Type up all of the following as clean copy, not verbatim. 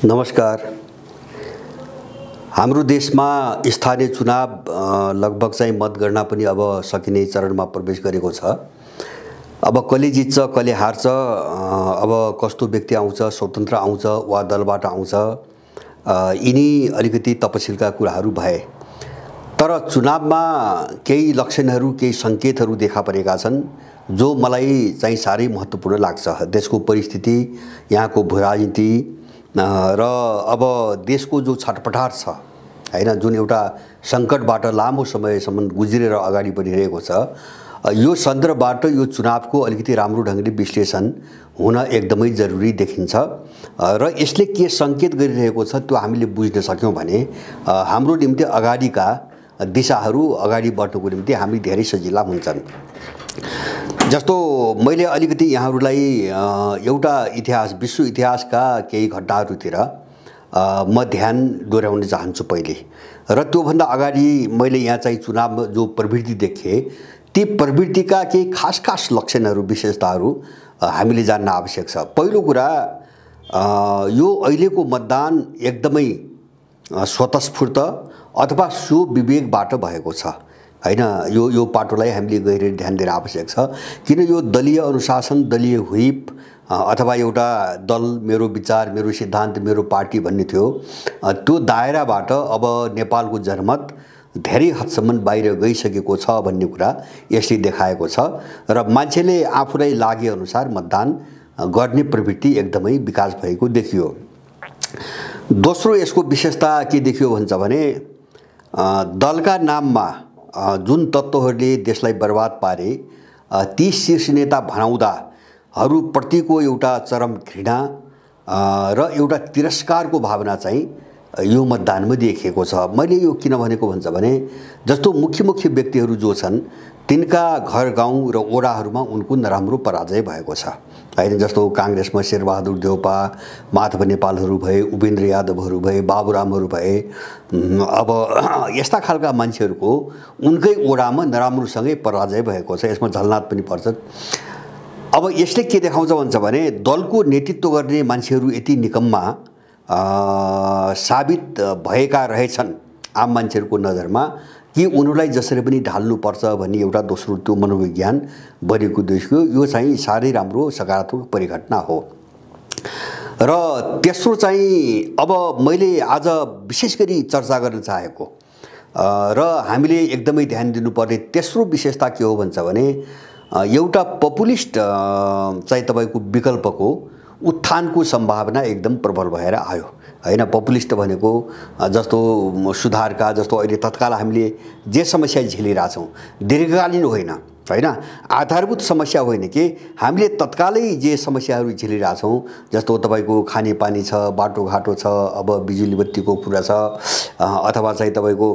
नमस्कार। हाम्रो देशमा स्थानीय चुनाव लगभग चाहिँ मतगणना पनि अब सकिने चरणमा प्रवेश गरेको छ। अब कसले जित्छ कसले हार्छ, अब कस्तो व्यक्ति आउँछ, स्वतन्त्र आउँछ वा दलबाट आउँछ, यिनी अलिकति तपसिलका कुराहरू भए। तर चुनावमा केही लक्षणहरू केही सङ्केतहरू देखा परेका छन् जो मलाई चाहिँ साह्रै महत्त्वपूर्ण लाग्छ। देशको परिस्थिति, यहाँको भूराजनीति र अब देशको जो छटपटाट छ हैन, जुन एउटा सङ्कटबाट लामो समयसम्म गुज्रेर अगाडि बढिरहेको छ, यो सन्दर्भबाट यो चुनावको अलिकति राम्रो ढङ्गले विश्लेषण हुन एकदमै जरुरी देखिन्छ। र यसले के सङ्केत गरिरहेको छ त्यो हामीले बुझ्न सक्यौँ भने हाम्रो निम्ति अगाडिका दिशाहरू अगाडि बढ्नुको निम्ति हामी धेरै सजिला हुन्छन्। जस्तो मैले अलिकति यहाँहरूलाई एउटा इतिहास, विश्व इतिहासका केही घटनाहरूतिर म ध्यान डोर्याउन चाहन्छु पहिले। र त्योभन्दा अगाडि मैले यहाँ चाहिँ चुनावमा जो प्रवृत्ति देखेँ, ती प्रवृत्तिका केही खास लक्षणहरू, विशेषताहरू हामीले जान्न आवश्यक छ। पहिलो कुरा, यो अहिलेको मतदान एकदमै स्वतस्फूर्त अथवा सुविवेकबाट भएको छ हैन। यो पाटोलाई हामीले गहिरो ध्यान दिएर आवश्यक छ, किन यो दलीय अनुशासन, दलीय हुइप अथवा एउटा दल, मेरो विचार, मेरो सिद्धान्त, मेरो पार्टी भन्ने थियो, त्यो दायराबाट अब नेपालको जनमत धेरै हदसम्म बाहिर गइसकेको छ भन्ने कुरा यसले देखाएको छ। र मान्छेले आफूलाई लागेअनुसार मतदान गर्ने प्रवृत्ति एकदमै विकास भएको देखियो। दोस्रो यसको विशेषता के देखियो भन्छ भने, दलका नाममा जुन तत्त्वहरूले देशलाई बर्बाद पारे, ती शीर्ष नेता भनाउँदाहरूप्रतिको एउटा चरम घृणा र एउटा तिरस्कारको भावना चाहिँ यो मतदानमा देखिएको छ। मैले यो किन भनेको भन्छ भने, जस्तो मुख्य व्यक्तिहरू जो छन् तिनका घर गाउँ र ओडाहरूमा उनको नराम्रो पराजय भएको छ हैन। जस्तो काङ्ग्रेसमा शेरबहादुर देउपा, माधव नेपालहरू भए, उपेन्द्र यादवहरू भए, बाबुरामहरू भए। अब यस्ता खालका मान्छेहरूको उनकै ओडामा नराम्रोसँगै पराजय भएको छ। यसमा झलनाथ पनि पर्छ। अब यसले के देखाउँछ भन्छ भने, दलको नेतृत्व गर्ने मान्छेहरू यति निकम्मा साबित भएका रहेछन् आम मान्छेहरूको नजरमा कि उनीहरूलाई जसरी पनि ढाल्नुपर्छ भन्ने एउटा दोस्रो त्यो मनोविज्ञान बनेको देखियो। यो चाहिँ साह्रै राम्रो सकारात्मक परिघटना हो। र तेस्रो चाहिँ अब मैले आज विशेष गरी चर्चा गर्न चाहेको र हामीले एकदमै ध्यान दिनुपर्ने तेस्रो विशेषता के हो भन्छ भने, एउटा पपुलिस्ट चाहिँ तपाईँको विकल्पको उत्थानको सम्भावना एकदम प्रबल भएर आयो हैन। पपुलिस्ट भनेको जस्तो सुधारका, जस्तो अहिले तत्काल हामीले जे समस्या झेलिरहेछौँ, दीर्घकालीन होइन हैन, आधारभूत समस्या होइन कि हामीले तत्कालै जे समस्याहरू झेलिरहेछौँ, जस्तो तपाईँको खानेपानी छ, बाटोघाटो छ, अब बिजुली बत्तीको कुरा छ, अथवा चाहिँ तपाईँको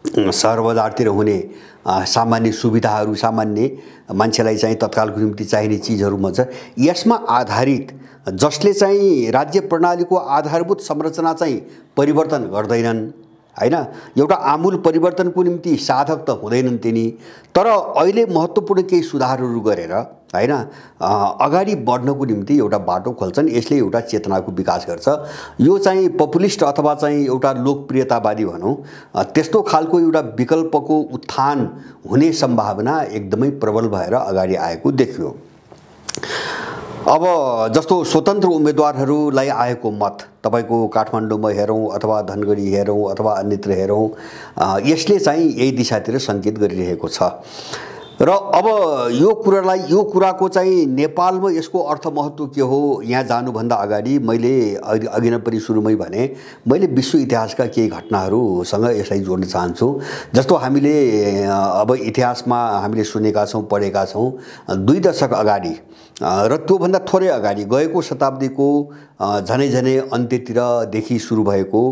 सहर बजारतिर हुने सामान्य सुविधाहरू, सामान्य मान्छेलाई चाहिँ तत्कालको निम्ति चाहिने चिजहरूमा छ। यसमा आधारित जसले चाहिँ राज्य प्रणालीको आधारभूत संरचना चाहिँ परिवर्तन गर्दैनन् हैन, एउटा आमूल परिवर्तनको निम्ति साधक त हुँदैनन् तिनी, तर अहिले महत्त्वपूर्ण केही सुधारहरू गरेर हैन अगाडि बढ्नको निम्ति एउटा बाटो खोल्छन्। यसले एउटा चेतनाको विकास गर्छ। यो चाहिँ पपुलिस्ट अथवा चाहिँ एउटा लोकप्रियतावादी भनौँ, त्यस्तो खालको एउटा विकल्पको उत्थान हुने सम्भावना एकदमै प्रबल भएर अगाडि आएको देखियो। अब जस्तो स्वतन्त्र उम्मेदवारहरूलाई आएको मत तपाईँको काठमाडौँमा हेरौँ अथवा धनगढी हेरौँ अथवा अन्यत्र हेरौँ, यसले चाहिँ यही दिशातिर सङ्केत गरिरहेको छ। र अब यो कुराको चाहिँ नेपालमा यसको अर्थ महत्त्व के हो, यहाँ जानुभन्दा अगाडि मैले अघि नै पनि सुरुमै भने, मैले विश्व इतिहासका केही घटनाहरूसँग यसलाई जोड्न चाहन्छु। जस्तो हामीले अब इतिहासमा हामीले सुनेका छौँ, पढेका छौँ, 2 दशक अगाडि र त्योभन्दा थोरै अगाडि गएको शताब्दीको झनै अन्त्यतिरदेखि सुरु भएको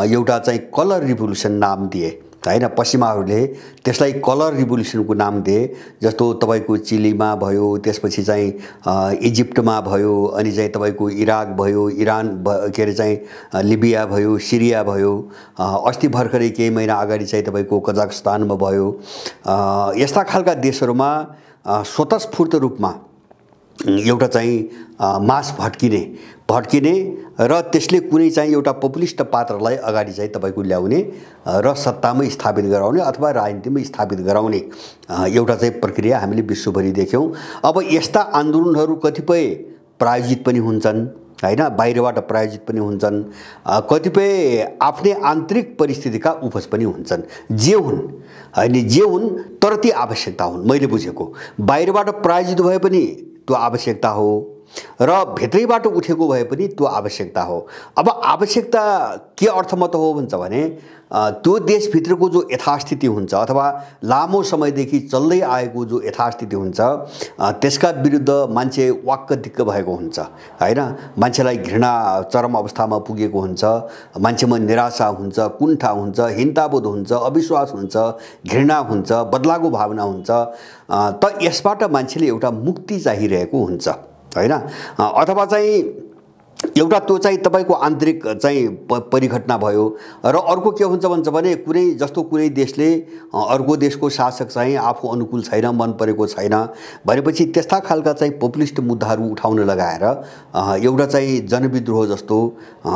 एउटा चाहिँ कलर रिभोल्युसन नाम दिए हैन। पश्चिमाहरूले त्यसलाई कलर रिभोल्युसनको नाम दिए। जस्तो तपाईँको चिलीमा भयो, त्यसपछि चाहिँ इजिप्टमा भयो, अनि चाहिँ तपाईँको इराक भयो, इरान के अरे चाहिँ लिबिया भयो, सिरिया भयो, अस्ति भर्खरै केही महिना अगाडि चाहिँ तपाईँको कजाकस्तानमा भयो। यस्ता खालका देशहरूमा स्वतस्फूर्त रूपमा एउटा चाहिँ मास भट्किने र त्यसले कुनै चाहिँ एउटा पपुलिस्ट पात्रलाई अगाडि चाहिँ तपाईको ल्याउने र सत्तामै स्थापित गराउने अथवा राजनीतिमै स्थापित गराउने एउटा चाहिँ प्रक्रिया हामीले विश्वभरि देख्यौँ। अब यस्ता आन्दोलनहरू कतिपय प्रायोजित पनि हुन्छन् हैन, बाहिरबाट प्रायोजित पनि हुन्छन्, कतिपय आफ्नै आन्तरिक परिस्थितिका उपज पनि हुन्छन्। जे हुन् तर ती आवश्यकता हुन्। मैले बुझेको बाहिरबाट प्रायोजित भए पनि त्यो आवश्यकता हो र भित्रैबाट उठेको भए पनि त्यो आवश्यकता हो। अब आवश्यकता के अर्थमा त हो भन्छ भने त्यो देशभित्रको जो यथास्थिति हुन्छ अथवा लामो समयदेखि चल्दै आएको जो यथास्थिति हुन्छ त्यसका विरुद्ध मान्छे वाक्क दिक्क भएको हुन्छ हैन। मान्छेलाई घृणा चरम अवस्थामा पुगेको हुन्छ, मान्छेमा निराशा हुन्छ, कुण्ठा हुन्छ, हिंताबोध हुन्छ, अविश्वास हुन्छ, घृणा हुन्छ, बदलाको भावना हुन्छ। त यसबाट मान्छेले एउटा मुक्ति चाहिरहेको हुन्छ हैन, अथवा चाहिँ एउटा त्यो चाहिँ तपाईको आन्तरिक चाहिँ परिघटना भयो। र अर्को के हुन्छ भन्छ भने कुनै देशले अर्को देशको शासक चाहिँ आफू अनुकूल छैन, मन परेको छैन भनेपछि त्यस्ता खालका चाहिँ पपुलिस्ट मुद्दाहरू उठाउन लगाएर एउटा चाहिँ जनविद्रोह जस्तो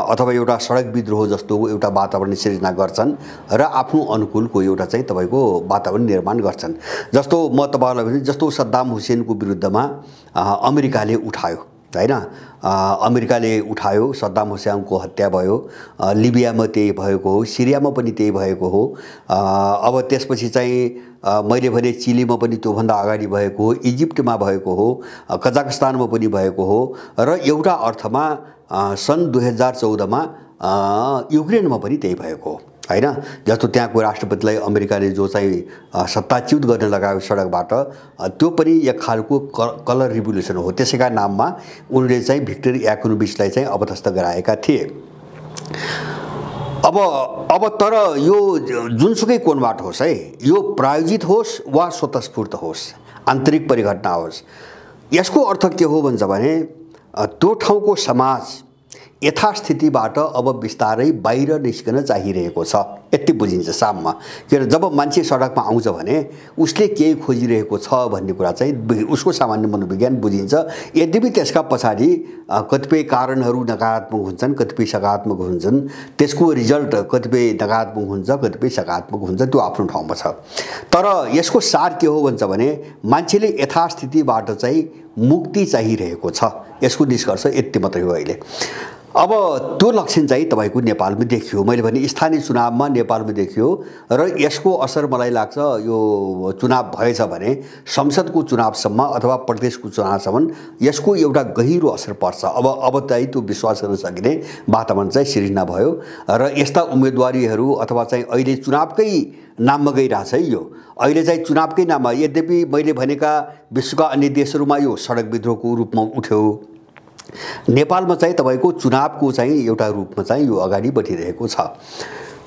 अथवा एउटा सडक विद्रोह जस्तो एउटा वातावरण सिर्जना गर्छन् र आफ्नो अनुकूलको एउटा चाहिँ तपाईको वातावरण निर्माण गर्छन्। जस्तो म तपाईहरुलाई भने जस्तो सद्दाम हुसेनको विरुद्धमा अमेरिकाले उठायो हैन, अमेरिकाले उठायो, सद्दाम हुसेनको हत्या भयो, लिबियामा त्यही भएको हो, सिरियामा पनि त्यही भएको हो। अब त्यसपछि चाहिँ मैले भने चिलीमा पनि त्योभन्दा अगाडि भएको हो, इजिप्टमा भएको हो, कजाकस्तानमा पनि भएको हो र एउटा अर्थमा सन् 2014 मा युक्रेनमा पनि त्यही भएको हो हैन। जस्तो त्यहाँको राष्ट्रपतिलाई अमेरिकाले जो चाहिँ सत्ताच्युत गर्न लगायो सडकबाट, त्यो पनि एक खालको कलर रिभोल्युसन हो। त्यसैका नाममा उनले चाहिँ भिक्टर याकुनोभिचलाई चाहिँ अपदस्थ गराएका थिए। अब तर यो जुनसुकै कोणबाट होस् है, यो प्रायोजित होस् वा स्वतस्फूर्त होस्, आन्तरिक परिघटना होस्, यसको अर्थ के हो भन्छ भने त्यो ठाउँको समाज यथास्थितिबाट अब बिस्तारै बाहिर निस्कन चाहिरहेको छ, यति बुझिन्छ साममा। किन जब मान्छे सडकमा आउँछ भने उसले केही खोजिरहेको छ भन्ने कुरा चाहिँ उसको सामान्य मनोविज्ञान बुझिन्छ। यद्यपि त्यसका पछाडि कतिपय कारणहरू नकारात्मक हुन्छन्, कतिपय सकारात्मक हुन्छन्, त्यसको रिजल्ट कतिपय नकारात्मक हुन्छ, कतिपय सकारात्मक हुन्छ, त्यो आफ्नो ठाउँमा छ। तर यसको सार के हो भन्छ भने मान्छेले यथास्थितिबाट चाहिँ मुक्ति चाहिरहेको छ, यसको निष्कर्ष यति मात्रै हो अहिले। अब त्यो लक्षण चाहिँ तपाईको नेपालमा देखियो, मैले भने स्थानीय चुनावमा नेपालमा देखियो र यसको असर मलाई लाग्छ यो चुनाव भएछ भने संसदको चुनावसम्म अथवा प्रदेशको चुनावसम्म यसको एउटा गहिरो असर पर्छ। अब चाहिँ त्यो विश्वास गर्न सकिने वातावरण चाहिँ सिर्जना भयो र यस्ता उम्मेदवारीहरू अथवा चाहिँ अहिले चुनावकै नाममा गइरहेछ है। यो अहिले चाहिँ चुनावकै नाममा, यद्यपि मैले भनेका विश्वका अन्य देशहरूमा यो सडक विद्रोहको रूपमा उठ्यो, नेपालमा चाहिँ तपाईको चुनावको चाहिँ एउटा रूपमा चाहिँ यो अगाडि बढिरहेको छ।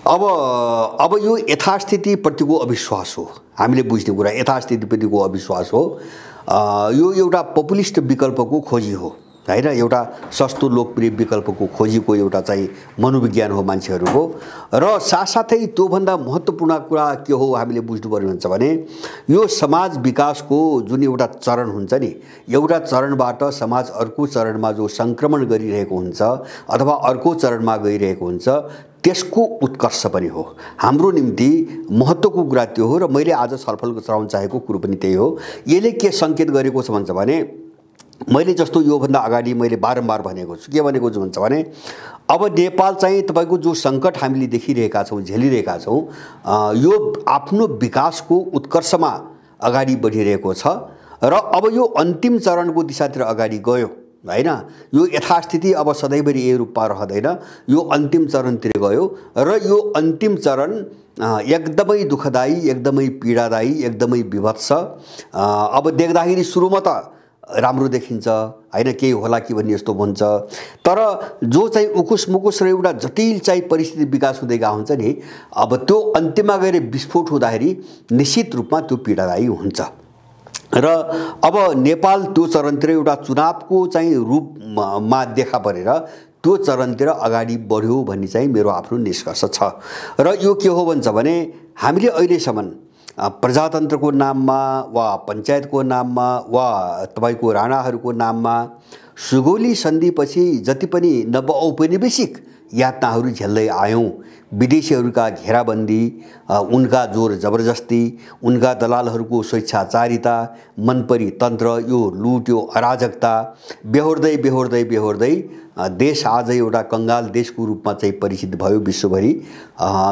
अब यो यथास्थितिप्रतिको अविश्वास हो, हामीले बुझ्ने कुरा यथास्थितिप्रतिको अविश्वास हो। यो एउटा पपुलिस्ट विकल्पको खोजी हो हैन, एउटा सस्तो लोकप्रिय विकल्पको खोजीको एउटा चाहिँ मनोविज्ञान हो मान्छेहरूको। र साथसाथै त्योभन्दा महत्त्वपूर्ण कुरा के हो हामीले बुझ्नुपर्ने हुन्छ भने यो समाज विकासको जुन एउटा चरण हुन्छ नि, एउटा चरणबाट समाज अर्को चरणमा जो सङ्क्रमण गरिरहेको हुन्छ अथवा अर्को चरणमा गइरहेको हुन्छ, त्यसको उत्कर्ष पनि हो। हाम्रो निम्ति महत्त्वको कुरा त्यो हो र मैले आज छलफल गराउन चाहेको कुरो पनि त्यही हो। यसले के सङ्केत गरेको छ भन्छ भने मैले जस्तो योभन्दा अगाडि मैले बारम्बार भनेको छु, के भनेको छु भन्छ भने अब नेपाल चाहिँ तपाईको जो सङ्कट हामीले देखिरहेका छौँ, झेलिरहेका छौँ, यो आफ्नो विकासको उत्कर्षमा अगाडि बढिरहेको छ र अब यो अन्तिम चरणको दिशातिर अगाडि गयो हैन। यो यथास्थिति अब सधैँभरि यही रूपमा रहँदैन, यो अन्तिम चरणतिर गयो र यो अन्तिम चरण एकदमै दुःखदायी, एकदमै पीडादायी, एकदमै विभत्स। अब देख्दाखेरि सुरुमा त राम्रो देखिन्छ हैन, केही होला कि भन्ने जस्तो हुन्छ, तर जो चाहिँ उकुस मुकुस र एउटा जटिल चाहिँ परिस्थिति विकास हुँदै गएको हुन्छ नि, अब त्यो अन्तिममा गएर विस्फोट हुँदाखेरि निश्चित रूपमा त्यो पीडादायी हुन्छ। र अब नेपाल त्यो चरणतिर एउटा चुनावको चाहिँ रूपमा देखा परेर त्यो चरणतिर अगाडि बढ्यो भन्ने चाहिँ मेरो आफ्नो निष्कर्ष छ। र यो के हो भन्छ भने हामीले अहिलेसम्म प्रजातन्त्रको नाममा वा पञ्चायतको नाममा वा तपाईको राणाहरूको नाममा सुगौली सन्धिपछि जति पनि नवऔपनिवेशिक यातनाहरू झेल्दै आयौँ, विदेशीहरूका घेराबन्दी, उनका जोर जबरजस्ती, उनका दलालहरूको स्वेच्छाचारिता, मनपरी तन्त्र, यो लुट, यो अराजकता बेहोर्दै बेहोर्दै बेहोर्दै देश आज एउटा कंगाल देशको रूपमा चाहिँ परिचित भयो विश्वभरि।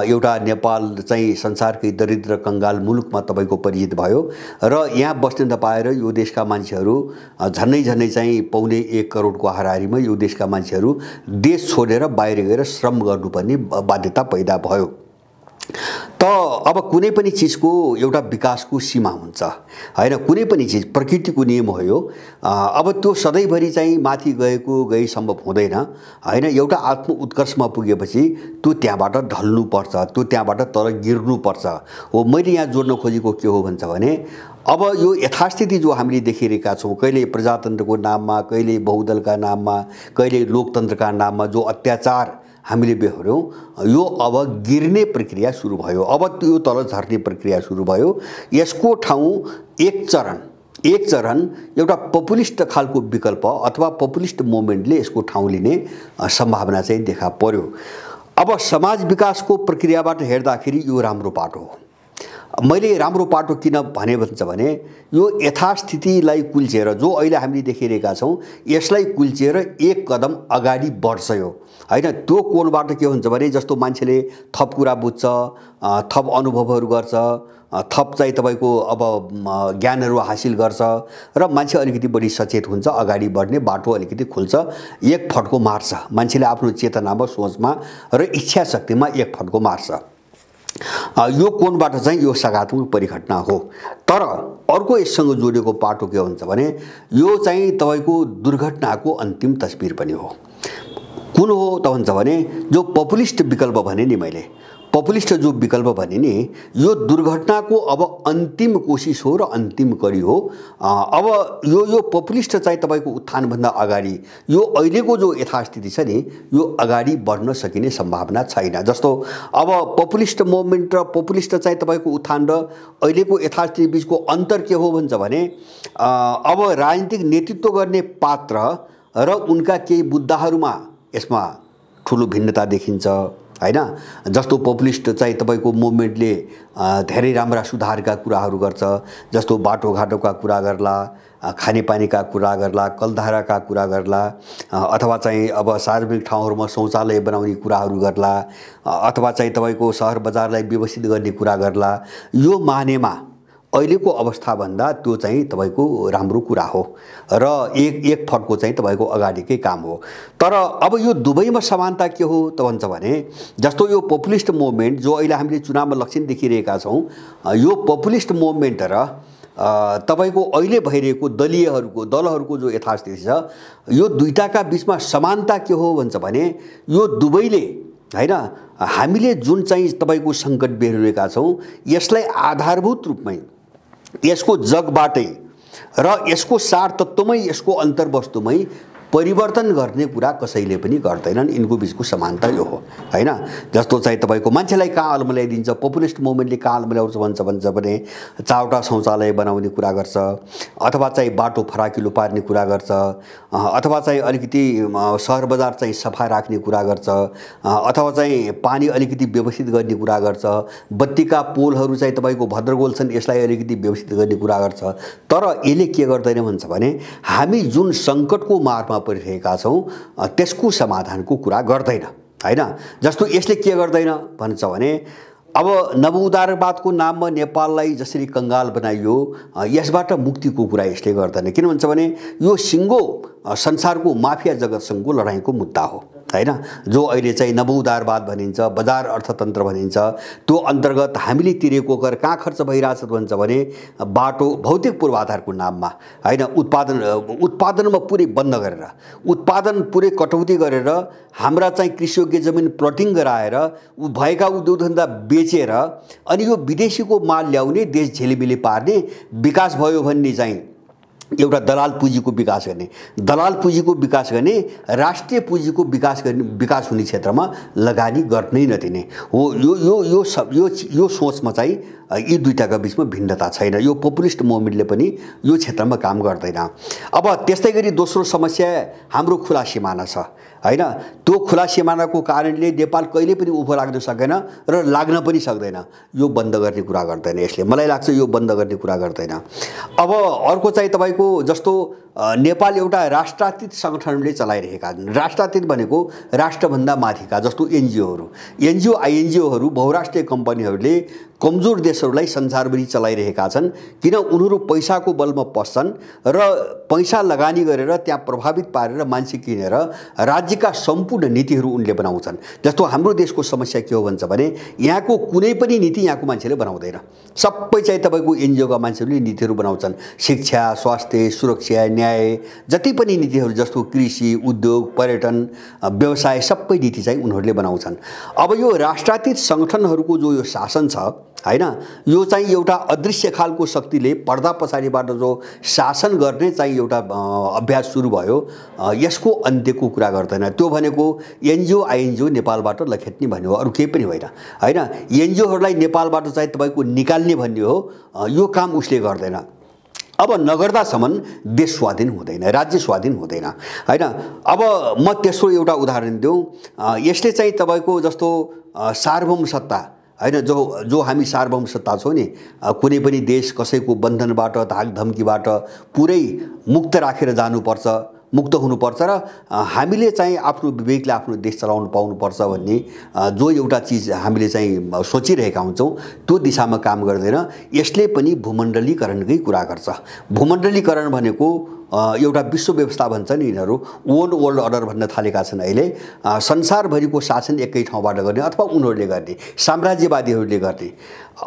एउटा नेपाल चाहिँ संसारकै दरिद्र कंगाल मुलुकमा तपाईको परिचित भयो र यहाँ बस्न नपाएर यो देशका मान्छेहरू झन्नै झन्नै चाहिँ पौने 1 करोडको हाराहारीमा यो देशका मान्छेहरू देश छोडेर बाहिर गएर श्रम गर्नुपर्ने बाध्यता पैदा भयो। त अब कुनै पनि चीजको एउटा विकासको सीमा हुन्छ हैन, कुनै पनि चीज प्रकृतिको नियम हो यो। अब त्यो सधैँभरि चाहिँ माथि गई सम्भव हुँदैन हैन। एउटा आत्म उत्कर्षमा पुगेपछि त्यो त्यहाँबाट ढल्नु पर्छ, त्यो त्यहाँबाट तल गिर्नु पर्छ। हो मैले यहाँ जोड्न खोजेको के हो भन्छ भने अब यो यथास्थिति जो हामीले देखिरहेका छौँ, कहिले प्रजातन्त्रको नाममा, कहिले बहुदलका नाममा, कहिले लोकतन्त्रका नाममा जो अत्याचार हामीले बेहोर्यौं, यो अब गिर्ने प्रक्रिया सुरु भयो। अब त्यो तल झर्ने प्रक्रिया सुरु भयो। यसको ठाउँ एक चरण एउटा पपुलिस्ट खालको विकल्प अथवा पपुलिस्ट मोभमेन्टले यसको ठाउँ लिने सम्भावना चाहिँ देखा पर्यो। अब समाज विकासको प्रक्रियाबाट हेर्दाखेरि यो राम्रो पाटो हो। मैले राम्रो पाटो किन भने भन्छ भने यो यथास्थितिलाई कुल्चेर जो अहिले हामीले देखिरहेका छौँ यसलाई कुल्चेर एक कदम अगाडि बढ्छ यो हैन। त्यो कोणबाट के हुन्छ भने जस्तो मान्छेले थप कुरा बुझ्छ, थप अनुभवहरू गर्छ, थप चाहिँ तपाईको अब ज्ञानहरू हासिल गर्छ र मान्छे अलिकति बढी सचेत हुन्छ, अगाडि बढ्ने बाटो अलिकति खुल्छ, एक फड्को मार्छ मान्छेले आफ्नो चेतनामा, सोचमा र इच्छा शक्तिमा एक फड्को मार्छ। यो कोणबाट चाहिँ यो सकारात्मक परिघटना हो। तर अर्को यससँग जोडिएको पाटो के हुन्छ भने यो चाहिँ तपाईको दुर्घटनाको अन्तिम तस्बिर पनि हो। कुन हो त भन्छ भने जो पपुलिस्ट विकल्प भने नि मैले, पपुलिस्ट जो विकल्प भने नि यो दुर्घटनाको अब अन्तिम कोशिश हो र अन्तिम कडी हो। अब यो पपुलिस्ट चाहिँ तपाईको उत्थानभन्दा अगाडि यो अहिलेको जो यथास्थिति छ नि यो अगाडि बढ्न सकिने सम्भावना छैन। जस्तो अब पपुलिस्ट मुभमेन्ट र पपुलिस्ट चाहिँ तपाईको उत्थान र अहिलेको यथास्थिति बीचको अन्तर के हो भन्छ भने अब राजनीतिक नेतृत्व गर्ने पात्र र उनका केही मुद्दाहरूमा यसमा ठुलो भिन्नता देखिन्छ हैन। जस्तो पपुलिस्ट चाहिँ तपाईको मुभमेन्टले धेरै राम्रा सुधारका कुराहरू गर्छ, जस्तो बाटोघाटोका कुरा गर्ला, खानेपानीका कुरा गर्ला, कलधाराका कुरा गर्ला, अथवा चाहिँ अब सार्वजनिक ठाउँहरूमा शौचालय बनाउने कुराहरू गर्ला, अथवा चाहिँ तपाईको सहर बजारलाई व्यवस्थित गर्ने कुरा गर्ला। यो मानेमा अहिलेको अवस्थाभन्दा त्यो चाहिँ तपाईको राम्रो कुरा हो र एक फड्को चाहिँ तपाईको अगाडिकै काम हो। तर अब यो दुवैमा समानता के हो त भन्छ भने जस्तो यो पपुलिस्ट मुभमेन्ट जो अहिले हामीले चुनावमा लक्षण देखिरहेका छौँ, यो पपुलिस्ट मुभमेन्ट र तपाईको अहिले भइरहेको दलहरूको जो यथास्थिति छ यो दुईटाका बीचमा समानता के हो भन्छ भने यो दुवैले हैन हामीले जुन चाहिँ तपाईको सङ्कट बेहोरेका छौँ यसलाई आधारभूत रूपमै यसको जगबाटै र यसको सार तत्त्वमै, यसको अन्तर्वस्तुमै परिवर्तन गर्ने कुरा कसैले पनि गर्दैनन्। यिनको बीचको समानता यो हो हैन। जस्तो चाहिँ तपाईको मान्छेलाई कहाँ अल्मल्याइदिन्छ, पपुलिस्ट मुभमेन्टले कहाँ अल्मल्याउँछ भन्छ भने चारवटा शौचालय बनाउने कुरा गर्छ, अथवा चाहिँ बाटो फराकिलो पार्ने कुरा गर्छ, अथवा चाहिँ अलिकति सहर बजार चाहिँ सफा राख्ने कुरा गर्छ, अथवा चाहिँ पानी अलिकति व्यवस्थित गर्ने कुरा गर्छ, बत्तीका पोलहरू चाहिँ तपाईको भद्रगोल छन् यसलाई अलिकति व्यवस्थित गर्ने कुरा गर्छ। तर यसले के गर्दैन भन्छ भने हामी जुन सङ्कटको मारमा परिरहेका छौँ त्यसको समाधानको कुरा गर्दैन हैन। जस्तो यसले के गर्दैन भन्छ भने अब नवउदारवादको नाममा नेपाललाई जसरी कंगाल बनाइयो यसबाट मुक्तिको कुरा यसले गर्दैन। किन भन्छ भने यो सिङ्गो संसारको माफिया जगतसँगको लडाईँको मुद्दा हो हैन। जो अहिले चाहिँ नवउदारवाद भनिन्छ, बजार अर्थतन्त्र भनिन्छ, त्यो अन्तर्गत हामीले तिरेको कर कहाँ खर्च भइरहेछ भन्छ भने बाटो भौतिक पूर्वाधारको नाममा हैन, उत्पादनमा पुरै बन्द गरेर, उत्पादन पुरै कटौती गरेर हाम्रा चाहिँ कृषियोग्य जमिन प्लटिङ गराएर भएका उद्योगधन्दा बेचेर अनि यो विदेशीको माल ल्याउने, देश झेलिमिली पार्ने विकास भयो भन्ने चाहिँ एउटा दलाल पुँजीको विकास गर्ने, दलाल पुँजीको विकास गर्ने, राष्ट्रिय पुँजीको विकास हुने क्षेत्रमा लगानी गर्नै नदिने हो। यो सोचमा चाहिँ यी दुईटाका बिचमा भिन्नता छैन। यो पपुलिस्ट मुभमेन्टले पनि यो क्षेत्रमा काम गर्दैन। अब त्यस्तै गरी दोस्रो समस्या हाम्रो खुला सिमाना छ हैन। त्यो खुला सिमानाको कारणले नेपाल कहिले पनि उभो लाग्न सकेन र लाग्न पनि सक्दैन। यो बन्द गर्ने कुरा गर्दैन यसले, मलाई लाग्छ यो बन्द गर्ने कुरा गर्दैन। अब अर्को चाहिँ तपाईको जस्तो नेपाल एउटा राष्ट्रतीत सङ्गठनले चलाइरहेका छन्। राष्ट्रतीत भनेको राष्ट्रभन्दा माथिका जस्तो एनजिओ आइएनजिओहरू बहुराष्ट्रिय कम्पनीहरूले कमजोर देशहरूलाई संसारभरि चलाइरहेका छन्। किन उनीहरू पैसाको बलमा पस्छन् र पैसा लगानी गरेर त्यहाँ प्रभावित पारेर मान्छे किनेर राज्यका सम्पूर्ण नीतिहरू उनले बनाउँछन्। जस्तो हाम्रो देशको समस्या के हो भन्छ भने यहाँको कुनै पनि नीति यहाँको मान्छेले बनाउँदैन। सबै चाहिँ तपाईँको एनजिओका मान्छेहरूले नीतिहरू बनाउँछन्। शिक्षा, स्वास्थ्य, सुरक्षा, न्याय, जति पनि नीतिहरू जस्तो कृषि, उद्योग, पर्यटन, व्यवसाय सबै नीति चाहिँ उनीहरूले बनाउँछन्। अब यो राष्ट्रतीत सङ्गठनहरूको जो यो शासन छ हैन, यो चाहिँ एउटा अदृश्य खालको शक्तिले पर्दा पछाडिबाट जो शासन गर्ने चाहिँ एउटा अभ्यास सुरु भयो, यसको अन्त्यको कुरा गर्दैन। त्यो भनेको एनजिओ आइएनजिओ नेपालबाट लखेट्ने भन्ने हो, अरू केही पनि होइन हैन। एनजिओहरूलाई नेपालबाट चाहिँ तपाईँको निकाल्ने भन्ने हो, यो काम उसले गर्दैन। अब नगर्दासम्म देश स्वाधीन हुँदैन, राज्य स्वाधीन हुँदैन हैन। अब म तेस्रो एउटा उदाहरण दिउँ। यसले चाहिँ तपाईँको जस्तो सार्वभौम सत्ता हैन, जो हामी सार्वभौम सत्ता छौँ नि, कुनै पनि देश कसैको बन्धनबाट, धाकधम्कीबाट पुरै मुक्त राखेर जानुपर्छ, मुक्त हुनुपर्छ र हामीले चाहिँ आफ्नो विवेकले आफ्नो देश चलाउन पाउनुपर्छ भन्ने जो एउटा चिज हामीले चाहिँ सोचिरहेका हुन्छौँ, त्यो दिशामा काम गर्दैन। यसले पनि भूमण्डलीकरणकै कुरा गर्छ। भूमण्डलीकरण भनेको एउटा विश्व व्यवस्था भन्छ नि यिनीहरू, ओन वर्ल्ड अर्डर भन्न थालेका छन् अहिले। संसारभरिको शासन एकै ठाउँबाट गर्ने अथवा उनीहरूले गर्ने, साम्राज्यवादीहरूले गर्ने।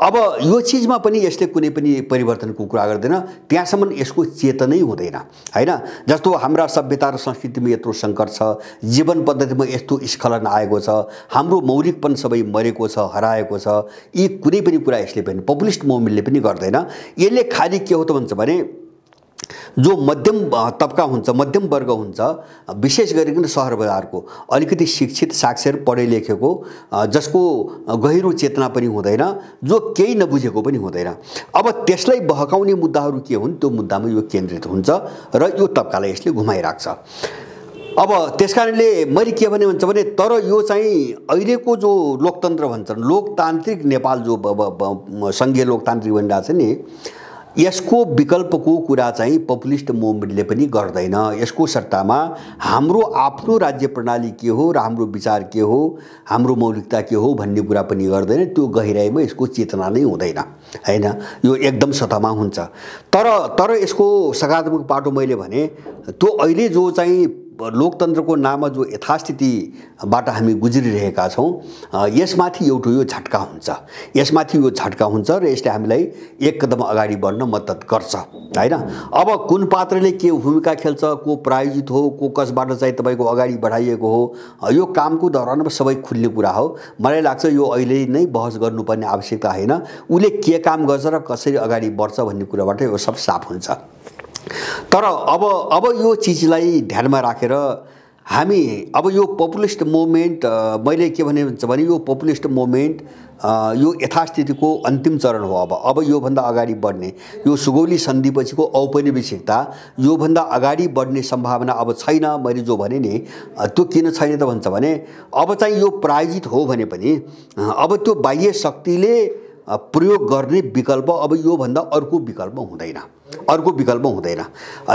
अब यो चिजमा पनि यसले कुनै पनि परिवर्तनको कुरा गर्दैन, त्यहाँसम्म यसको चेतनै हुँदैन हैन। जस्तो हाम्रा सभ्यता र संस्कृतिमा यत्रो सङ्कट छ, जीवन पद्धतिमा यस्तो स्खलन आएको छ, हाम्रो मौलिकपन सबै मरेको छ, हराएको छ, यी कुनै पनि कुरा यसले पनि पपुलिस्ट मुभमेन्टले पनि गर्दैन। यसले खालि के हो त भन्छ भने जो मध्यम तबका हुन्छ, मध्यम वर्ग हुन्छ, विशेष गरिकन सहर बजारको अलिकति शिक्षित, साक्षर, पढे लेखेको, जसको गहिरो चेतना पनि हुँदैन, जो केही नबुझेको पनि हुँदैन। अब त्यसलाई बहकाउने मुद्दाहरू के हुन्, त्यो मुद्दामा यो केन्द्रित हुन्छ र यो तबकालाई यसले घुमाइराख्छ। अब त्यसकारणले मैले के भने भन्छ भने तर यो चाहिँ अहिलेको जो लोकतन्त्र भन्छन्, लोकतान्त्रिक नेपाल जो सङ्घीय लोकतान्त्रिक भनिरहेको छ नि, यसको विकल्पको कुरा चाहिँ पपुलिस्ट मुभमेन्टले पनि गर्दैन। यसको सट्टामा हाम्रो आफ्नो राज्य प्रणाली के हो र हाम्रो विचार के हो, हाम्रो मौलिकता के हो भन्ने कुरा पनि गर्दैन। त्यो गहिराइमा यसको चेतना नै हुँदैन हैन, यो एकदम सतहमा हुन्छ। तर यसको सकारात्मक पाटो मैले भने त्यो अहिले जो चाहिँ लोकतन्त्रको नाममा जो यथास्थितिबाट हामी गुज्रिरहेका छौँ, यसमाथि एउटा यो झट्का हुन्छ, यसमाथि यो झट्का हुन्छ र यसले हामीलाई एक कदम अगाडि बढ्न मद्दत गर्छ हैन। अब कुन पात्रले के भूमिका खेल्छ, को प्रायोजित हो, को कसबाट चाहिँ तपाईँको अगाडि बढाइएको हो, यो कामको दौरानमा सबै खुल्ने कुरा हो। मलाई लाग्छ यो अहिले नै बहस गर्नुपर्ने आवश्यकता होइन, उसले के काम गर्छ र कसरी अगाडि बढ्छ भन्ने कुराबाट यो सब साफ हुन्छ। तर अब यो चिजलाई ध्यानमा राखेर हामी अब यो पपुलिस्ट मुभमेन्ट, मैले के भने भन्छ भने यो पपुलिस्ट मुभमेन्ट यो यथास्थितिको अन्तिम चरण हो। अब योभन्दा अगाडि बढ्ने, यो सुगौली सन्धिपछिको औपनिवेशिकता, योभन्दा अगाडि बढ्ने सम्भावना अब छैन। मैले जो भने नि त्यो किन छैन त भन्छ भने अब चाहिँ यो प्रायोजित हो भने पनि अब त्यो बाह्य शक्तिले प्रयोग गर्ने विकल्प अब योभन्दा अर्को विकल्प हुँदैन, अर्को विकल्प हुँदैन।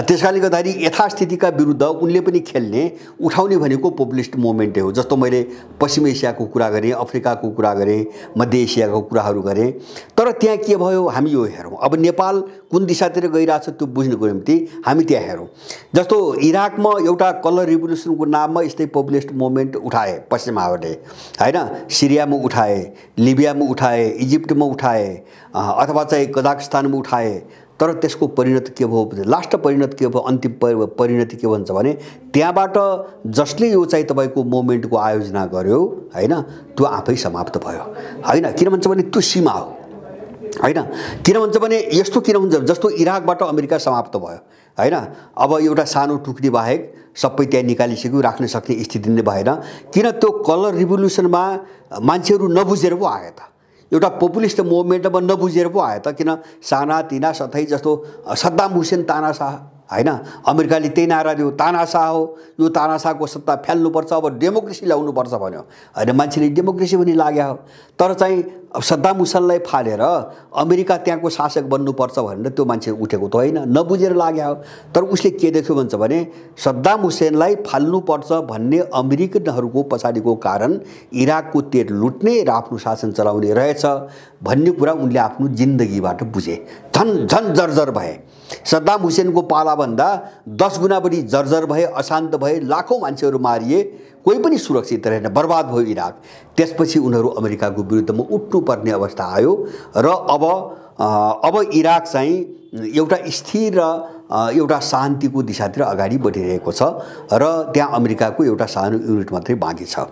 त्यसकारणले गर्दाखेरि यथास्थितिका विरुद्ध उनले पनि खेल्ने, उठाउने भनेको पपुलिस्ट मुभमेन्टै हो। जस्तो मैले पश्चिम एसियाको कुरा गरेँ, अफ्रिकाको कुरा गरेँ, मध्य एसियाको कुराहरू गरेँ। तर त्यहाँ के भयो हामी यो हेरौँ। अब नेपाल कुन दिशातिर गइरहेछ त्यो बुझ्नको निम्ति हामी त्यहाँ हेरौँ। जस्तो इराकमा एउटा कलर रिभोल्युसनको नाममा यस्तै पपुलिस्ट मुभमेन्ट उठाए पश्चिमाहरूले हैन, सिरियामा उठाए, लिबियामा उठाए, इजिप्टमा उठाए, अथवा चाहिँ कजाकस्तानमा उठाए। तर त्यसको परिणति के भयो, लास्ट परिणति के भयो, अन्तिम परिणति के भन्छ भने त्यहाँबाट जसले यो चाहिँ तपाईँको मुभमेन्टको आयोजना गर्यो हैन, त्यो आफै समाप्त भयो हैन। किन भन्छ भने त्यो सीमा हो हैन। किन भन्छ भने यस्तो किन हुन्छ, जस्तो इराकबाट अमेरिका समाप्त भयो हैन। अब एउटा सानो टुक्री बाहेक सबै त्यहाँ निकालिसक्यो, राख्न सक्ने स्थिति नै भएन। किन त्यो कलर रिभोल्युसनमा मान्छेहरू नबुझेर पो आए त, एउटा पपुलिस्ट मुभमेन्टमा नबुझेर पो आयो त। किन साना तिना सथै जस्तो सद्दाम हुसेन तानाशाह हैन, अमेरिकाले त्यही नारा दियो तानाशाह हो, यो तानाशाहको सत्ता फ्याल्नुपर्छ, अब डेमोक्रेसी ल्याउनुपर्छ भन्यो। होइन, मान्छेले डेमोक्रेसी पनि लाग्यो हो, तर चाहिँ सद्दाम हुसेनलाई फालेर अमेरिका त्यहाँको शासक बन्नुपर्छ भनेर त्यो मान्छे उठेको त होइन, नबुझेर लाग्यो हो। तर उसले के देख्यो भन्छ भने सद्दाम हुसेनलाई फाल्नुपर्छ भन्ने अमेरिकनहरूको पछाडिको कारण इराकको तेल लुट्ने र आफ्नो शासन चलाउने रहेछ भन्ने कुरा उनले आफ्नो जिन्दगीबाट बुझे। झन् झन् जर्जर भए। सद्दाम हुसेनको पालाभन्दा 10 गुणा बढी जर्जर भए, अशान्त भए, लाखौँ मान्छेहरू मारिए, कोही पनि सुरक्षित रहेन, बर्बाद भयो इराक। त्यसपछि उनीहरू अमेरिकाको विरुद्धमा उठ्नुपर्ने अवस्था आयो र अब इराक चाहिँ एउटा स्थिर र एउटा शान्तिको दिशातिर अगाडि बढिरहेको छ र त्यहाँ अमेरिकाको एउटा सानो युनिट मात्रै बाँकी छ।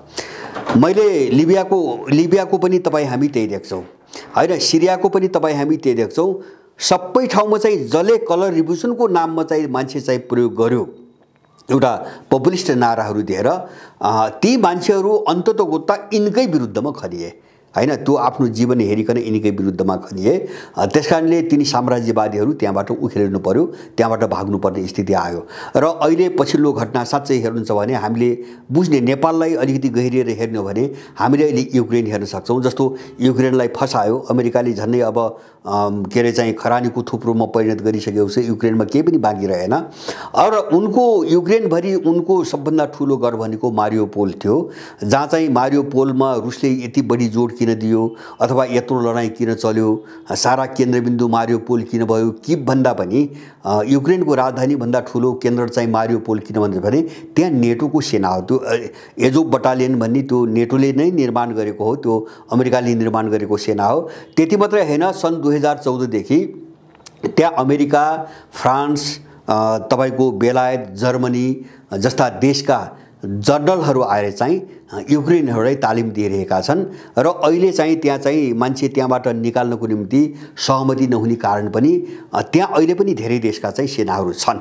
मैले लिबियाको पनि तपाईँ हामी त्यही देख्छौँ होइन, सिरियाको पनि तपाईँ हामी त्यही देख्छौँ। सबै ठाउँमा चाहिँ जसले कलर रिभोल्युसनको नाममा चाहिँ मान्छे चाहिँ प्रयोग गर्यो एउटा पपुलिस्ट नाराहरू दिएर, ती मान्छेहरू अन्ततोगत्ता यिनकै विरुद्धमा खनिए होइन, त्यो आफ्नो जीवन हेरिकन यिनीकै विरुद्धमा खनिए। त्यसकारणले तिनी साम्राज्यवादीहरू त्यहाँबाट उखेलिनु पर्यो, त्यहाँबाट भाग्नुपर्ने स्थिति आयो। र अहिले पछिल्लो घटना साँच्चै हेर्नुहुन्छ भने हामीले बुझ्ने, नेपाललाई अलिकति गहिरिएर हेर्ने हो भने हामीले अहिले युक्रेन हेर्न सक्छौँ। जस्तो युक्रेनलाई फसायो अमेरिकाले, झन्डै अब के अरे चाहिँ खरानीको थुप्रोमा परिणत गरिसकेपछि युक्रेनमा केही पनि बाँकी रहेन। र उनको युक्रेनभरि उनको सबभन्दा ठुलो गढ भनेको मारियोपोल थियो, जहाँ चाहिँ मारियोपोलमा रुसले यति बढी जोड किन दियो अथवा यत्रो लडाइँ किन चल्यो, सारा केन्द्रबिन्दु मारियोपोल किन भयो, किभभन्दा पनि युक्रेनको राजधानीभन्दा ठुलो केन्द्र चाहिँ मारियोपोल किन भन्छ भने त्यहाँ नेटोको सेना हो। त्यो एजोब बटालियन भन्ने त्यो नेटोले नै निर्माण गरेको हो, त्यो अमेरिकाले निर्माण गरेको सेना हो। त्यति मात्रै होइन, सन् 2014 देखि त्यहाँ अमेरिका, फ्रान्स, तपाईँको बेलायत, जर्मनी जस्ता देशका जनरलहरू आएर चाहिँ युक्रेनहरूलाई तालिम दिइरहेका छन् र अहिले चाहिँ त्यहाँ चाहिँ मान्छे त्यहाँबाट निकाल्नको निम्ति सहमति नहुने कारण पनि त्यहाँ अहिले पनि धेरै देशका चाहिँ सेनाहरू छन्।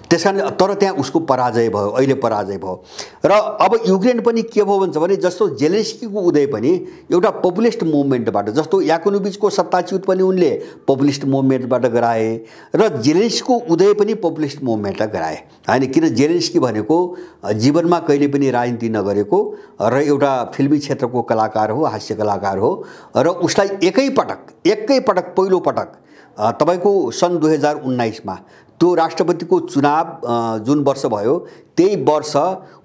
त्यसकारण तर त्यहाँ उसको पराजय भयो, अहिले पराजय भयो। र अब युक्रेन पनि के भयो भन्छ भने जस्तो जेलेन्स्कीको उदय पनि एउटा पपुलिस्ट मुभमेन्टबाट, जस्तो याकुनुबिचको सत्ताच्युत पनि उनले पपुलिस्ट मुभमेन्टबाट गराए र जेलेन्स्कीको उदय पनि पपुलिस्ट मुभमेन्टले गराए होइन। किन जेलेन्स्की भनेको जीवनमा कहिले पनि राजनीति नगरेको र एउटा फिल्मी क्षेत्रको कलाकार हो, हास्य कलाकार हो र उसलाई एकैपटक पहिलो पटक तपाईको सन् 2019 मा त्यो राष्ट्रपतिको चुनाव जुन वर्ष भयो त्यही वर्ष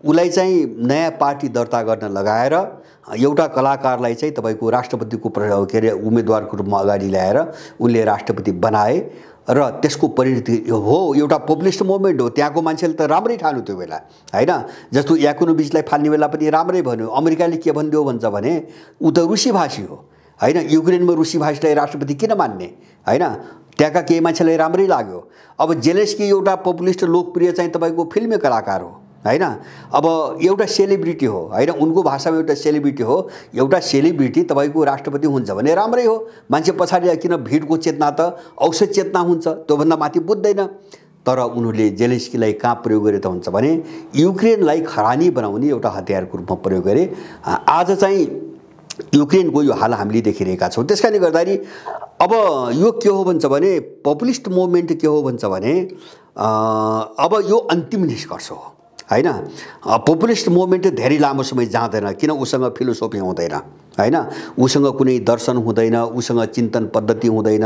उलाई चाहिँ नयाँ पार्टी दर्ता गर्न लगाएर एउटा कलाकारलाई चाहिँ तपाईको राष्ट्रपतिको के अरे उम्मेदवारको रूपमा अगाडि ल्याएर उनले राष्ट्रपति बनाए र त्यसको परिणति हो एउटा पपुलिस्ट मुभमेन्ट हो। त्यहाँको मान्छेले त राम्रै ठान्यो त्यो बेला हैन। जस्तो याकुनुबिचलाई फाल्ने बेला पनि राम्रै भन्यो। अमेरिकाले के भनिदियो भन्छ भने उ त रुसी भाषी हो हैन, युक्रेनमा रुसी भाषीलाई राष्ट्रपति किन मान्ने हैन। त्यहाँका केही मान्छेलाई राम्रै लाग्यो। अब जेलेन्स्की एउटा पपुलिस्ट लोकप्रिय चाहिँ तपाईको फिल्मी कलाकार हो हैन। अब एउटा सेलिब्रिटी हो हैन, उनको भाषामा एउटा सेलिब्रिटी हो। एउटा सेलिब्रिटी तपाईको राष्ट्रपति हुन्छ भने राम्रै हो। मान्छे पछाडि किन भिडको चेतना त औषध चेतना हुन्छ, त्योभन्दा माथि बुझ्दैन। तर उनीहरूले जेलेन्स्कीलाई कहाँ प्रयोग गरे त हुन्छ भने युक्रेनलाई खरानी बनाउने एउटा हतियारको रूपमा प्रयोग गरे। आज चाहिँ युक्रेनको यो हाल हामीले देखिरहेका छौँ। त्यसकारणले गर्दाखेरि अब यो के हो भन्छ भने पपुलिस्ट मुभमेन्ट के हो भन्छ भने अब यो अन्तिम निष्कर्ष हो हैन। पपुलिस्ट मुभमेन्ट धेरै लामो समय जाँदैन, किन उसँग फिलोसोफी हुँदैन हैन, उसँग कुनै दर्शन हुँदैन, उसँग चिन्तन पद्धति हुँदैन,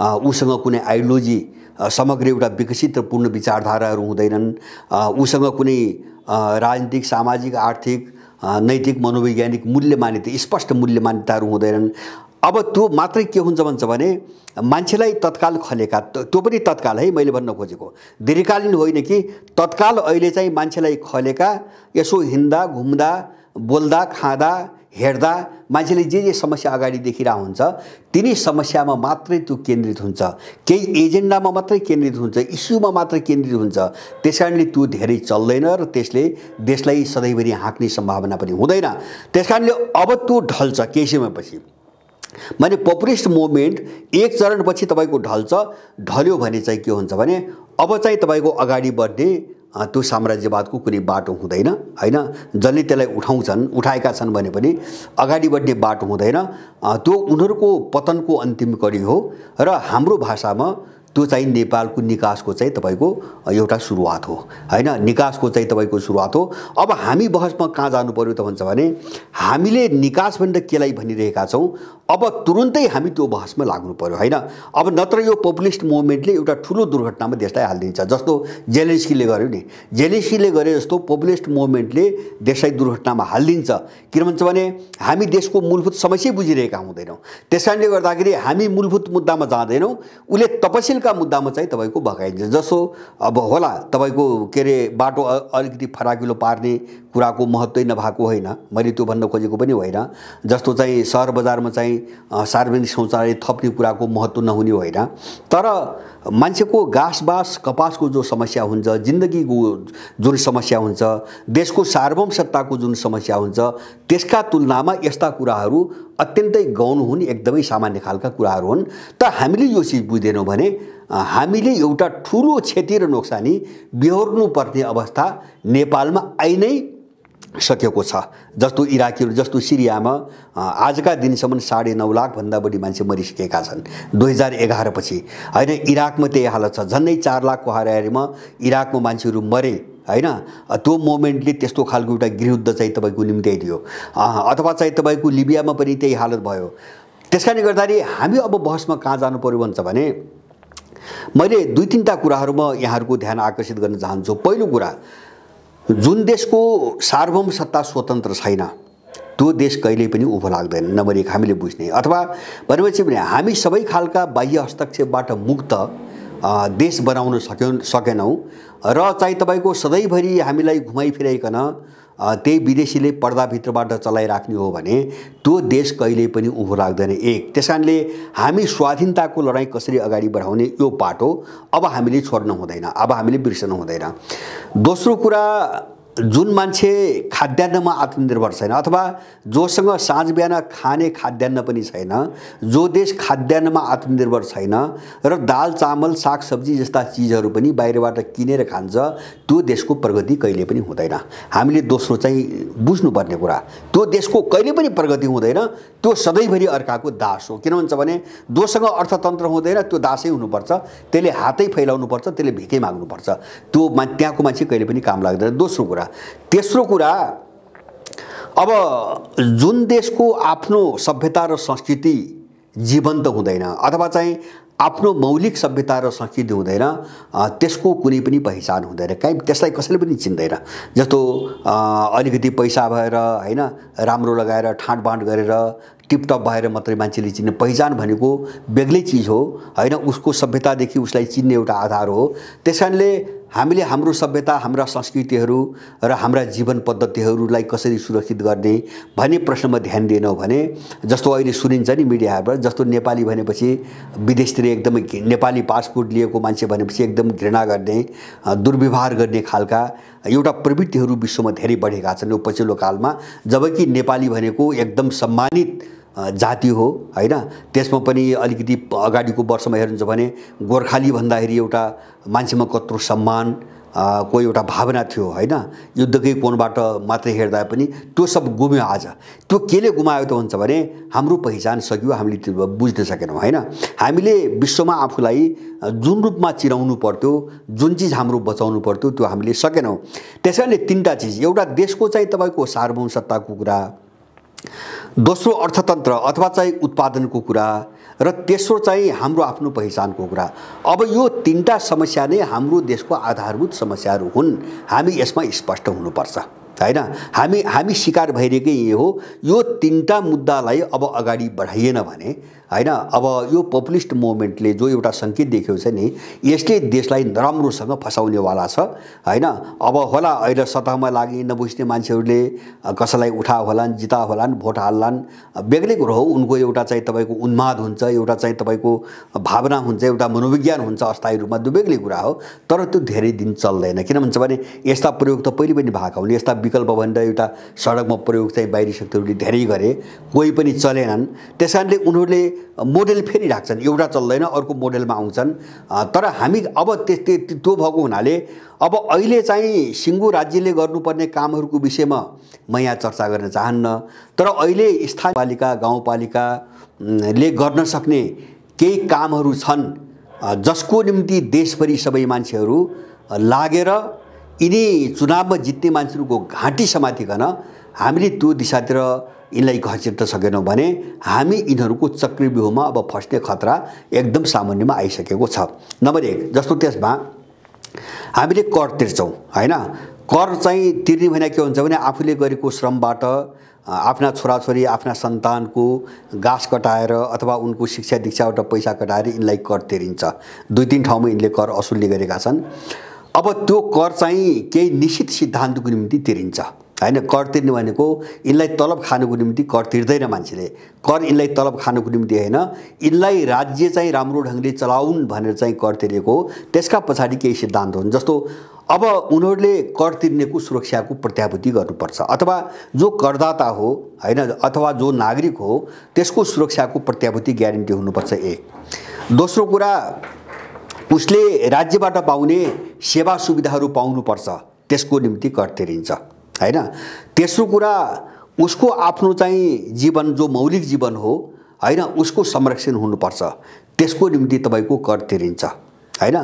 उसँग कुनै आइडियोलोजी समग्र एउटा विकसित र पूर्ण विचारधाराहरू हुँदैनन्, उसँग कुनै राजनीतिक, सामाजिक, आर्थिक, नैतिक, मनोवैज्ञानिक मूल्य मान्यता, स्पष्ट मूल्य मान्यताहरू हुँदैनन्। अब त्यो मात्रै के हुन्छ भन्छ भने मान्छेलाई तत्काल खलेका, त्यो पनि तत्काल है मैले भन्न खोजेको, दीर्घकालीन होइन कि तत्काल अहिले चाहिँ मान्छेलाई खलेका, यसो हिँड्दा घुम्दा बोल्दा खाँदा हेर्दा मान्छेले जे समस्या अगाडि देखिरहेको हुन्छ तिनी समस्यामा मात्रै त्यो केन्द्रित हुन्छ, केही एजेन्डामा मात्रै केन्द्रित हुन्छ, इस्युमा मात्रै केन्द्रित हुन्छ। त्यसकारणले त्यो धेरै चल्दैन र त्यसले देशलाई सधैँभरि हाँक्ने सम्भावना पनि हुँदैन। त्यसकारणले अब त्यो ढल्छ केही समयपछि। माने पपुलिस्ट मुभमेन्ट एक चरणपछि तपाईको ढल्छ, ढल्यो भने चाहिँ के हुन्छ भने अब चाहिँ तपाईको अगाडि बढ्ने त्यो साम्राज्यवादको कुनै बाटो हुँदैन हैन। जसले त्यसलाई उठाएका छन् भने पनि अगाडि बढ्ने बाटो हुँदैन। त्यो उनीहरूको पतनको अन्तिम कडी हो र हाम्रो भाषामा त्यो चाहिँ नेपालको निकासको चाहिँ तपाईको एउटा सुरुवात हो हैन। निकासको चाहिँ तपाईको सुरुवात हो। अब हामी बहसमा कहाँ जानु पर्यो त भन्छ भने हामीले निकास भनेर केलाई भनिरहेका छौं, अब तुरुन्तै हामी त्यो बहसमा लाग्नु पर्यो हैन। अब नत्र यो पपुलिस्ट मुभमेन्टले एउटा ठूलो दुर्घटनामा देशलाई हाल्दिन्छ, जस्तो जेलेन्स्कीले गर्यो नि। जेलेन्स्कीले गरे जस्तो पपुलिस्ट मुभमेन्टले देशलाई दुर्घटनामा हाल्दिन्छ। किन भन्छ भने हामी देशको मूलभूत समस्या बुझिरहेका हुँदैनौं। त्यसकारणले गर्दाखेरि हामी मूलभूत मुद्दामा जाँदैनौं, उले तपसिलका मुद्दामा चाहिँ तपाईको भगाइन्छ। जसो अब होला तपाईको के रे बाटो अलिकति फराकिलो पार्ने कुराको महत्त्वै नभएको होइन, मैले त्यो भन्न खोजेको पनि होइन। जस्तो चाहिँ सहर बजारमा चाहिँ सार्वजनिक शौचालय थप्ने कुराको महत्त्व नहुने होइन, तर मान्छेको घाँसबास कपासको जो समस्या हुन्छ, जिन्दगीको जुन समस्या हुन्छ, देशको सार्वभौम सत्ताको जुन समस्या हुन्छ, त्यसका तुलनामा यस्ता कुराहरू अत्यन्तै गौण हुन्, एकदमै सामान्य खालका कुराहरू हुन्। त हामीले यो चीज बुझ्दैनौँ भने हामीले एउटा ठूलो क्षति र नोक्सानी बेहोर्नुपर्ने अवस्था नेपालमा आइ नै सकेको छ। जस्तो इराकीहरू, जस्तो सिरियामा आजका दिनसम्म 9.5 लाख भन्दा बढी मान्छे मरिसकेका छन् 2011 पछि हैन। इराकमा त्यही हालत छ, झन्डै 4 लाखको हाराहारीमा इराकमा मान्छेहरू मरे हैन। त्यो मोमेन्टले त्यस्तो खालको एउटा गृहयुद्ध चाहिँ तपाईको निम्त्याइदियो। अथवा चाहिँ तपाईको लिबियामा पनि त्यही हालत भयो। त्यसकारणले गर्दाखेरि हामी अब बहसमा कहाँ जानु पर्यो भन्छ भने मैले 2-3टा कुराहरुमा यहाँहरुको ध्यान आकर्षित गर्न चाहन्छु। पहिलो कुरा, जुन देशको सार्वभौम सत्ता स्वतन्त्र छैन त्यो देश कहिले पनि उभो लाग्दैन, नम्बर 1 हामीले बुझ्ने। अथवा भनेपछि भने हामी सबै खालका बाह्य हस्तक्षेपबाट मुक्त देश बनाउन सकेनौं र चाहिँ तपाईको सधैँभरि हामीलाई घुमाइफिराइकन त्यही विदेशीले पर्दाभित्रबाट चलाइराख्ने हो भने त्यो देश कहिले पनि उभो लाग्दैन। एक, त्यसकारणले हामी स्वाधीनताको लडाईँ कसरी अगाडि बढाउने यो पाटो अब हामीले छोड्न हुँदैन, अब हामीले बिर्सनु हुँदैन। दोस्रो कुरा, जुन मान्छे खाद्यान्नमा आत्मनिर्भर छैन अथवा जोसँग साँझ बिहान खाने खाद्यान्न पनि छैन, जो देश खाद्यान्नमा आत्मनिर्भर छैन र दाल चामल सागसब्जी जस्ता चीजहरू पनि बाहिरबाट किनेर खान्छ, त्यो देशको प्रगति कहिले पनि हुँदैन। हामीले दोस्रो चाहिँ बुझ्नुपर्ने कुरा, त्यो देशको कहिले पनि प्रगति हुँदैन, त्यो सधैँभरि अर्काको दास हो। किन भन्छ भने जोसँग अर्थतन्त्र हुँदैन त्यो दासै हुनुपर्छ, त्यसले हातै फैलाउनुपर्छ, त्यसले भिकै माग्नुपर्छ, त्यो त्यहाँको मान्छे कहिले पनि काम लाग्दैन। दोस्रो कुरा। तेस्रो कुरा, अब जुन देशको आफ्नो सभ्यता र संस्कृति जीवन्त हुँदैन अथवा चाहिँ आफ्नो मौलिक सभ्यता र संस्कृति हुँदैन, त्यसको कुनै पनि पहिचान हुँदैन, त्यसलाई कसैले पनि चिन्दैन। जस्तो अलिकति पैसा भएर हैन, राम्रो लगाएर ठाँटबाँट गरेर टिपटप भएर मात्रै मान्छेले चिन्ने पहिचान भनेको बेग्लै चीज हो हैन। उसको सभ्यतादेखि उसलाई चिन्ने एउटा आधार हो। त्यसकारणले हामीले हाम्रो सभ्यता, हाम्रा संस्कृतिहरू र हाम्रा जीवन पद्धतिहरूलाई कसरी सुरक्षित गर्ने भन्ने प्रश्नमा ध्यान दिएनौँ भने, जस्तो अहिले सुनिन्छ नि मिडियाबाट, जस्तो नेपाली भनेपछि विदेशतिर एकदमै नेपाली पासपोर्ट लिएको मान्छे भनेपछि एकदम घृणा गर्ने, दुर्व्यवहार गर्ने खालका एउटा प्रवृत्तिहरू विश्वमा धेरै बढेका छन् यो पछिल्लो कालमा। जबकि नेपाली भनेको एकदम सम्मानित जाति हो हैन। त्यसमा पनि अलिकति अगाडिको वर्षमा हेर्नुहुन्छ भने गोर्खाली भन्दाखेरि एउटा मान्छेमा कत्रो सम्मान को एउटा भावना थियो हैन। युद्धकै कोणबाट मात्रै हेर्दा पनि त्यो सब गुम्यो। आज त्यो केले गुमायो त भन्छ भने हाम्रो पहिचान सकियो, हामीले त्यो बुझ्न सकेनौं हैन। हामीले विश्वमा आफूलाई जुन रूपमा चिनाउनु पर्थ्यो, जुन चीज हाम्रो बचाउनु पर्थ्यो, त्यो हामीले सकेनौं। त्यसैले 3टा चीज, एउटा देशको चाहिँ तपाईको सार्वभौम सत्ताको कुरा, दोस्रो अर्थतन्त्र अथवा चाहिँ उत्पादनको कुरा, र तेस्रो चाहिँ हाम्रो आफ्नो पहिचानको कुरा। अब यो 3टा समस्या नै हाम्रो देशको आधारभूत समस्याहरू हुन्। हामी यसमा स्पष्ट हुनुपर्छ हैन। हामी शिकार भइरहेकै यही हो। यो 3टा मुद्दालाई अब अगाडि बढाइएन भने हैन, अब यो पपुलिस्ट मुभमेन्टले जो एउटा संकेत देखेको छ नि, यसले देशलाई नराम्रोसँग फसाउनेवाला छ हैन। अब होला अहिले सतहमा लागि नबुझ्ने मान्छेहरूले कसैलाई उठा होलान्, जिता होलान्, भोट हाल्लान्, बेग्लै कुरो हो। उनको एउटा चाहिँ तपाईको उन्माद हुन्छ, एउटा चाहिँ तपाईको भावना हुन्छ, एउटा मनोविज्ञान हुन्छ अस्थायी रूपमा, त्यो बेग्लै कुरा हो। तर त्यो धेरै दिन चल्दैन। किन भन्छ भने यस्ता प्रयोग त पहिले पनि भएका हुन्, यस्ता विकल्प भनेर एउटा सडकमा प्रयोग चाहिँ बाहिरी शक्तिहरूले धेरै गरे, कोही पनि चलेनन्। त्यस कारणले उनीहरूले मोडेल फेरि राख्छन्, एउटा चल्दैन अर्को मोडेलमा आउँछन्। तर हामी अब त्यो भएको हुनाले अब अहिले चाहिँ सिङ्गो राज्यले गर्नुपर्ने कामहरूको विषयमा म यहाँ चर्चा गर्न चाहन्न। तर अहिले स्थानीय पालिका गाउँपालिकाले गर्न सक्ने केही कामहरू छन् जसको निम्ति देशभरि सबै मान्छेहरू लागेर यिनी चुनावमा जित्ने मान्छेहरूको घाँटी समातिकन हामीले त्यो दिशातिर यिनलाई घचिर्न सकेनौँ भने हामी यिनीहरूको चक्रव्यूहमा अब फस्ने खतरा एकदम सामान्यमा आइसकेको छ। नम्बर 1, जस्तो त्यसमा हामीले कर तिर्छौँ हैन। कर चाहिँ तिर्ने भने के हुन्छ भने आफूले गरेको श्रमबाट आफ्ना छोराछोरी आफ्ना सन्तानको घाँस कटाएर अथवा उनको शिक्षा दीक्षाबाट पैसा कटाएर यिनलाई कर तिरिन्छ। 2-3 ठाउँमा यिनले कर असुल्ने गरेका छन्। अब त्यो कर चाहिँ केही निश्चित सिद्धान्तको निम्ति तिरिन्छ हैन। कर तिर्ने भनेको यिनलाई तलब खानुको निम्ति कर तिर्दैन मान्छेले। कर यिनलाई तलब खानुको निम्ति हैन, यिनलाई राज्य चाहिँ राम्रो ढङ्गले चलाउन् भनेर चाहिँ कर तिरेको। त्यसका पछाडि केही सिद्धान्त हुन्। जस्तो अब उनीहरूले कर तिर्नेको सुरक्षाको प्रत्याभूति गर्नुपर्छ, अथवा जो करदाता हो हैन अथवा जो नागरिक हो त्यसको सुरक्षाको प्रत्याभूति ग्यारेन्टी हुनुपर्छ। एक दोस्रो कुरा, उसले राज्यबाट पाउने सेवा सुविधाहरू पाउनुपर्छ, त्यसको निम्ति कर तिरिन्छ हैन। तेस्रो कुरा, उसको आफ्नो चाहिँ जीवन जो मौलिक जीवन हो हैन उसको संरक्षण हुनुपर्छ, त्यसको निम्ति तपाईको कर तिरिन्छ हैन।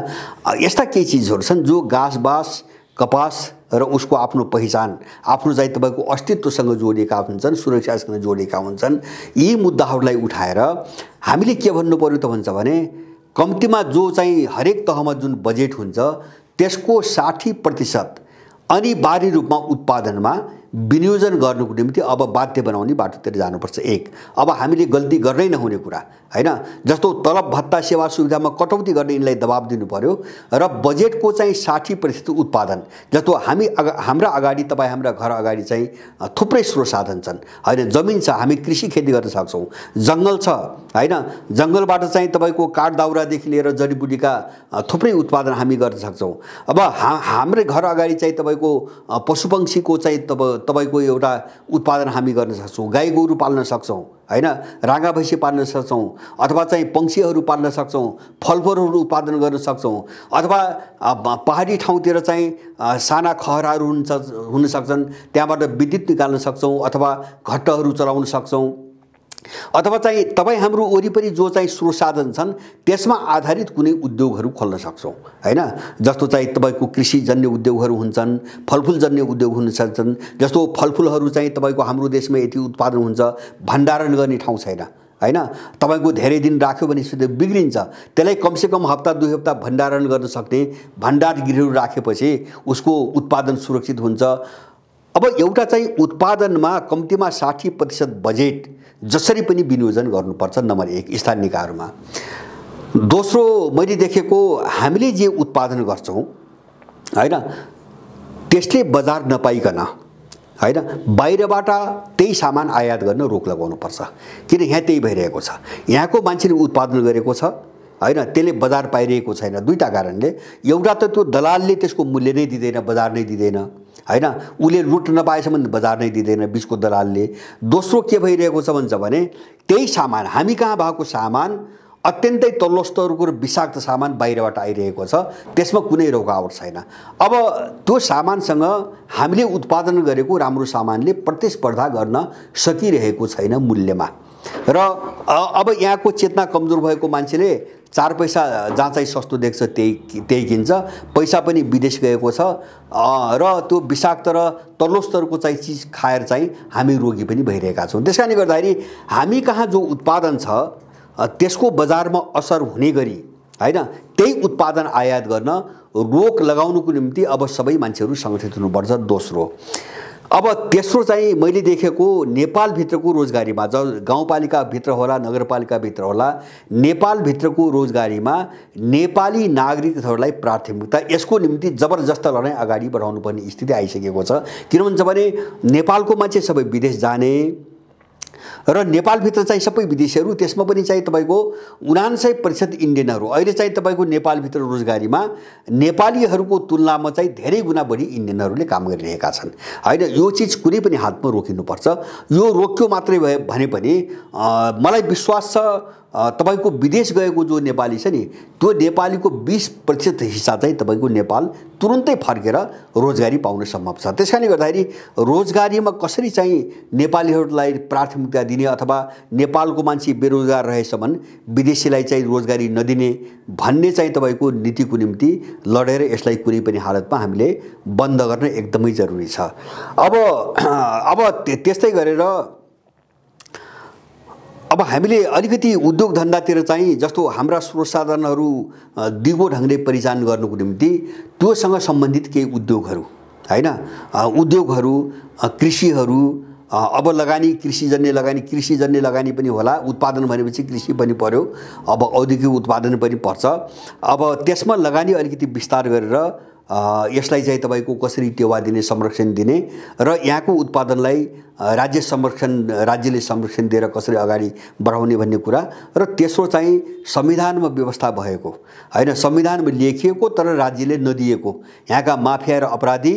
यस्ता केही चीजहरू छन् जो घाँस कपास र उसको आफ्नो पहिचान आफ्नो चाहिँ तपाईको अस्तित्वसँग जोडिएका हुन्छन्, सुरक्षासँग जोडिएका हुन्छन्। यी मुद्दाहरूलाई उठाएर हामीले के भन्नु पर्यो त भन्छ भने कम्तीमा जो चाहिँ हरेक तहमा जुन बजेट हुन्छ त्यसको 60% अनिवार्य रूपमा उत्पादनमा विनियोजन गर्नुको निम्ति अब बाध्य बनाउने बाटोतिर जानुपर्छ। एक, अब हामीले गल्ती गर्नै नहुने कुरा हैन, जस्तो तलब भत्ता सेवा सुविधामा कटौती गर्ने यिनलाई दबाब दिनु पर्यो र बजेटको चाहिँ 60% उत्पादन। जस्तो हाम्रा अगाडि तपाईँ हाम्रा घर अगाडि चाहिँ थुप्रै स्रोत साधन छन् हैन, जमिन छ, हामी कृषि खेती गर्न सक्छौँ, जङ्गल छ हैन, जङ्गलबाट चाहिँ तपाईको काठ दाउरादेखि लिएर जडीबुटीका थुप्रै उत्पादन हामी गर्न सक्छौँ। अब हाम्रो घर अगाडि चाहिँ तपाईको पशुपक्षीको चाहिँ तपाईको एउटा उत्पादन हामी गर्न सक्छौँ, गाई गोरु पाल्न सक्छौँ हैन, राँगा भैँसी पाल्न सक्छौँ, अथवा चाहिँ पंक्षीहरू पाल्न सक्छौँ, फलफुलहरू उत्पादन गर्न सक्छौँ, अथवा पहाडी ठाउँतिर चाहिँ साना खहराहरू हुन सक्छन्, त्यहाँबाट विद्युत निकाल्न सक्छौँ, अथवा घट्टहरू चलाउन सक्छौँ, अथवा चाहिँ तपाईँ हाम्रो वरिपरि जो चाहिँ स्रोत साधन छन् त्यसमा आधारित कुनै उद्योगहरू खोल्न सक्छौँ हैन। जस्तो चाहिँ तपाईको कृषिजन्य उद्योगहरू हुन्छन्, फलफुलजन्य उद्योग हुन सक्छन्। जस्तो फलफुलहरू चाहिँ तपाईको हाम्रो देशमा यति उत्पादन हुन्छ, भण्डारण गर्ने ठाउँ छैन हैन। तपाईको धेरै दिन राख्यो भने त्यो बिग्रिन्छ, त्यसलाई कमसेकम हप्ता 2 हप्ता भण्डारण गर्न सक्ने भण्डार गृहहरू राखेपछि उसको उत्पादन सुरक्षित हुन्छ। अब एउटा चाहिँ उत्पादनमा कम्तीमा 60% बजेट जसरी पनि विनियोजन गर्नुपर्छ, नम्बर 1 स्थानीय निकायहरूमा। दोस्रो, मैले देखेको हामीले जे उत्पादन गर्छौँ हैन त्यसले बजार नपाइकन हैन बाहिरबाट त्यही सामान आयात गर्न रोक लगाउनुपर्छ, किन यहाँ त्यही भइरहेको छ। यहाँको मान्छेले उत्पादन गरेको छ हैन, त्यसले बजार पाइरहेको छैन। दुईटा कारणले, एउटा त त्यो दलालले त्यसको मूल्य नै दिँदैन, बजार नै दिँदैन हैन, उसले लुट नपाएसम्म बजार नै दिँदैन बिचको दलालले। दोस्रो के भइरहेको छ भन्छ भने त्यही सामान हामी कहाँ भएको सामान अत्यन्तै तल्लो स्तरको र विषाक्त सामान बाहिरबाट आइरहेको छ, त्यसमा कुनै रोकावट छैन। अब त्यो सामानसँग हामीले उत्पादन गरेको राम्रो सामानले प्रतिस्पर्धा गर्न सकिरहेको छैन मूल्यमा। र अब यहाँको चेतना कमजोर भएको मान्छेले 4 पैसा जहाँ चाहिँ सस्तो देख्छ त्यही किन्छ, पैसा पनि विदेश गएको छ र त्यो विषाक्त र तल्लो स्तरको चाहिँ चिज खाएर चाहिँ हामी रोगी पनि भइरहेका छौँ। त्यसकारणले गर्दाखेरि हामी कहाँ जो उत्पादन छ त्यसको बजारमा असर हुने गरी हैन त्यही उत्पादन आयात गर्न रोक लगाउनुको निम्ति अब सबै मान्छेहरू सङ्गठित हुनुपर्छ। दोस्रो, अब तेस्रो चाहिँ मैले देखेको नेपालभित्रको रोजगारीमा गाउँपालिकाभित्र होला नगरपालिकाभित्र होला, नेपालभित्रको रोजगारीमा नेपाली नागरिकहरूलाई प्राथमिकता यसको निम्ति जबरजस्त लडाइँ अगाडि बढाउनु पर्ने स्थिति आइसकेको छ। किन भन्छ भने नेपालको मान्छे सबै विदेश जाने र नेपालभित्र चाहिँ सबै विदेशीहरू, त्यसमा पनि चाहिँ तपाईँको 99% इन्डियनहरू। अहिले चाहिँ तपाईँको नेपालभित्र रोजगारीमा नेपालीहरूको तुलनामा चाहिँ धेरै गुणा बढी इन्डियनहरूले काम गरिरहेका छन् हैन। यो चिज कुनै पनि हातमा रोकिनुपर्छ। यो रोक्यो मात्रै भए भने पनि मलाई विश्वास छ तपाईको विदेश गएको जो नेपाली छ नि, त्यो नेपालीको 20% हिस्सा चाहिँ तपाईको नेपाल तुरुन्तै फर्केर रोजगारी पाउन सम्भव छ। त्यसकारणले गर्दाखेरि रोजगारीमा कसरी चाहिँ नेपालीहरूलाई प्राथमिकता दिने अथवा नेपालको मान्छे बेरोजगार रहेसम्म विदेशीलाई चाहिँ रोजगारी नदिने भन्ने चाहिँ तपाईको नीतिको निम्ति लडेर यसलाई कुनै पनि हालतमा हामीले बन्द गर्न एकदमै जरुरी छ। अब त्यस्तै गरेर अब हामीले अलिकति उद्योग धन्दातिर चाहिँ जस्तो हाम्रा स्रोत साधनहरू दिगो ढङ्गले परिचालन गर्नुको निम्ति त्योसँग सम्बन्धित केही उद्योगहरू हैन, उद्योगहरू, कृषिहरू, अब लगानी कृषिजन्य लगानी पनि होला। उत्पादन भनेपछि कृषि पनि पर्यो, अब औद्योगिक उत्पादन पनि पर्छ। अब त्यसमा लगानी अलिकति विस्तार गरेर यसलाई चाहिँ तपाईको कसरी टेवा दिने, संरक्षण दिने र यहाँको उत्पादनलाई राज्यले संरक्षण दिएर कसरी अगाडि बढाउने भन्ने कुरा। र तेस्रो चाहिँ संविधानमा व्यवस्था भएको हैन, संविधानमा लेखिएको तर राज्यले नदिएको यहाँका माफिया र अपराधी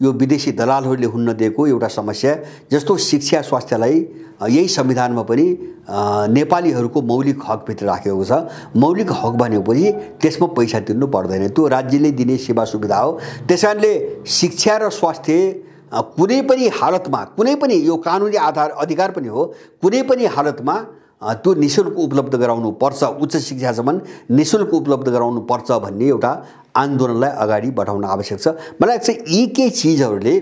यो विदेशी दलालहरूले हुन नदिएको एउटा समस्या जस्तो शिक्षा स्वास्थ्यलाई यही संविधानमा पनि नेपालीहरूको मौलिक हकभित्र राखेको छ। मौलिक हक भनेपछि त्यसमा पैसा तिर्नु पर्दैन, त्यो राज्यले दिने सेवा सुविधा हो। त्यसकारणले शिक्षा र स्वास्थ्य कुनै पनि हालतमा, कुनै पनि यो कानुनी अधिकार पनि हो, कुनै पनि हालतमा त्यो निःशुल्क उपलब्ध गराउनु पर्छ, उच्च शिक्षासम्म निःशुल्क उपलब्ध गराउनु पर्छ भन्ने एउटा आन्दोलनलाई अगाडि बढाउन आवश्यक छ। मलाई लाग्छ यी केही चिजहरूले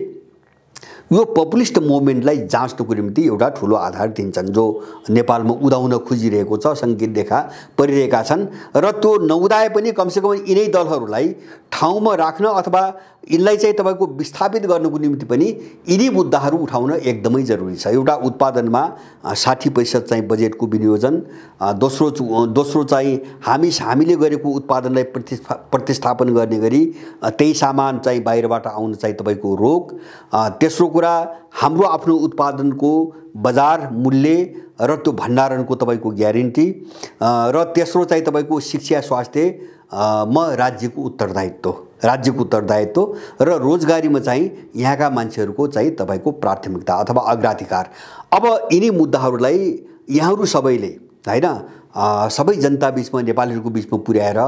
यो पपुलिस्ट मुभमेन्टलाई जाँच्नुको निम्ति एउटा ठुलो आधार दिन्छन्, जो नेपालमा उदाउन खोजिरहेको छ, सङ्केत देखा परिरहेका छन्। र त्यो नउदाए पनि कमसेकम यिनै दलहरूलाई ठाउँमा राख्न अथवा यिनलाई चाहिँ तपाईको विस्थापित गर्नुको निम्ति पनि यिनी मुद्दाहरू उठाउन एकदमै जरुरी छ। एउटा उत्पादनमा 60% चाहिँ बजेटको विनियोजन, दोस्रो चाहिँ हामीले गरेको उत्पादनलाई प्रतिस्थापन गर्ने गरी त्यही सामान चाहिँ बाहिरबाट आउन चाहिँ तपाईको रोक, तेस्रो कुरा हाम्रो आफ्नो उत्पादनको बजार मूल्य र त्यो भण्डारणको तपाईको ग्यारेन्टी, र तेस्रो चाहिँ तपाईको शिक्षा स्वास्थ्य राज्यको उत्तरदायित्व र रोजगारीमा चाहिँ यहाँका मान्छेहरूको चाहिँ तपाईको प्राथमिकता अथवा अग्राधिकार। अब यिनी मुद्दाहरूलाई यहाँहरू सबैले हैन सबै जनता बीचमा, नेपालीहरूको बीचमा पुर्याएर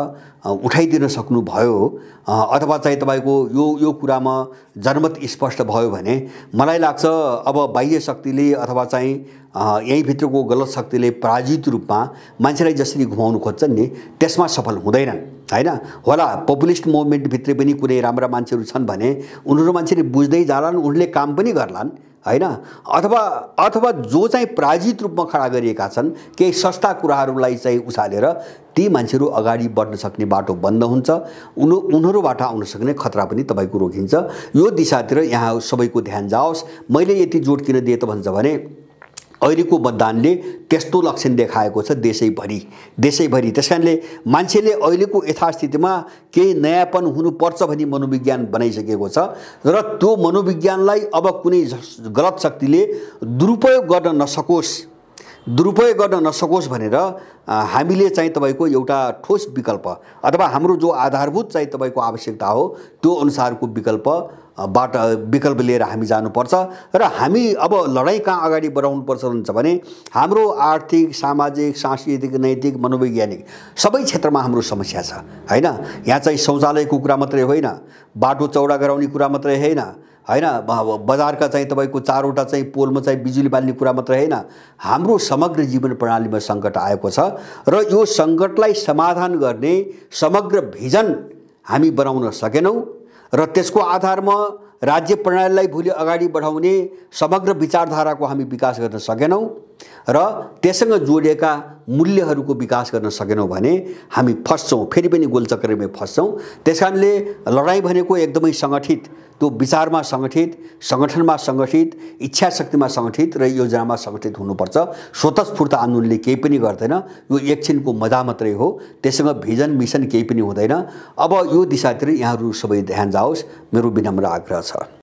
उठाइदिन सक्नुभयो अथवा चाहिँ तपाईको यो कुरामा जनमत स्पष्ट भयो भने मलाई लाग्छ अब बाह्य शक्तिले अथवा चाहिँ यहीँभित्रको गलत शक्तिले पराजित रूपमा मान्छेलाई जसरी घुमाउनु खोज्छन् नि, त्यसमा सफल हुँदैनन् हैन। होला पपुलिस्ट मुभमेन्टभित्र पनि कुनै राम्रा मान्छेहरू छन् भने उनीहरू मान्छेले बुझ्दै जालान्, उनीहरूले काम पनि गर्लान् हैन। अथवा जो चाहिँ पराजित रूपमा खडा गरिएका छन्, केही सस्ता कुराहरूलाई चाहिँ उछालेर ती मान्छेहरू अगाडि बढ्न सक्ने बाटो बन्द हुन्छ, उनीहरूबाट आउन सक्ने खतरा पनि तपाईको रोकिन्छ। यो दिशातिर यहाँ सबैको ध्यान जाओस्। मैले यति जोड किन दिए त भन्छ भने अहिलेको मतदानले त्यस्तो लक्षण देखाएको छ देशैभरि। त्यसकारणले मान्छेले अहिलेको यथास्थितिमा केही नयाँपन हुनुपर्छ भन्ने मनोविज्ञान बनाइसकेको छ र त्यो मनोविज्ञानलाई अब कुनै गलत शक्तिले दुरुपयोग गर्न नसकोस् भनेर हामीले चाहिँ तपाईको एउटा ठोस विकल्प अथवा हाम्रो जो आधारभूत चाहिँ तपाईको आवश्यकता हो त्यो अनुसारको विकल्प लिएर हामी जानुपर्छ। र हामी अब लडाईँ कहाँ अगाडि बढाउनुपर्छ भन्छ भने हाम्रो आर्थिक, सामाजिक, सांस्कृतिक, नैतिक, मनोवैज्ञानिक सबै क्षेत्रमा हाम्रो समस्या छ हैन। यहाँ चाहिँ शौचालयको कुरा मात्रै होइन, बाटो चौडा गराउने कुरा मात्रै होइन, बजारका चाहिँ तपाईको 4वटा चाहिँ पोलमा चाहिँ बिजुली बाल्ने कुरा मात्रै होइन, हाम्रो समग्र जीवन प्रणालीमा सङ्कट आएको छ र यो सङ्कटलाई समाधान गर्ने समग्र भिजन हामी बनाउन सकेनौँ र त्यसको आधारमा राज्य प्रणालीलाई भोलि अगाडि बढाउने समग्र विचारधाराको हामी विकास गर्न सकेनौँ र त्यससँग जोडिएका मूल्यहरूको विकास गर्न सकेनौँ भने हामी फस्छौँ, फेरि पनि गोलचक्रमा फस्छौँ। त्यसकारणले लडाईँ भनेको एकदमै सङ्गठित, त्यो विचारमा सङ्गठित, सङ्गठनमा सङ्गठित, इच्छा शक्तिमा सङ्गठित र योजनामा सङ्गठित हुनुपर्छ। स्वतस्फूर्त आन्दोलनले केही पनि गर्दैन, यो एकछिनको मजा मात्रै हो, त्यससँग भिजन मिसन केही पनि हुँदैन। अब यो दिशातिर यहाँहरू सबै ध्यान जाओस्, मेरो विनम्र आग्रह छ।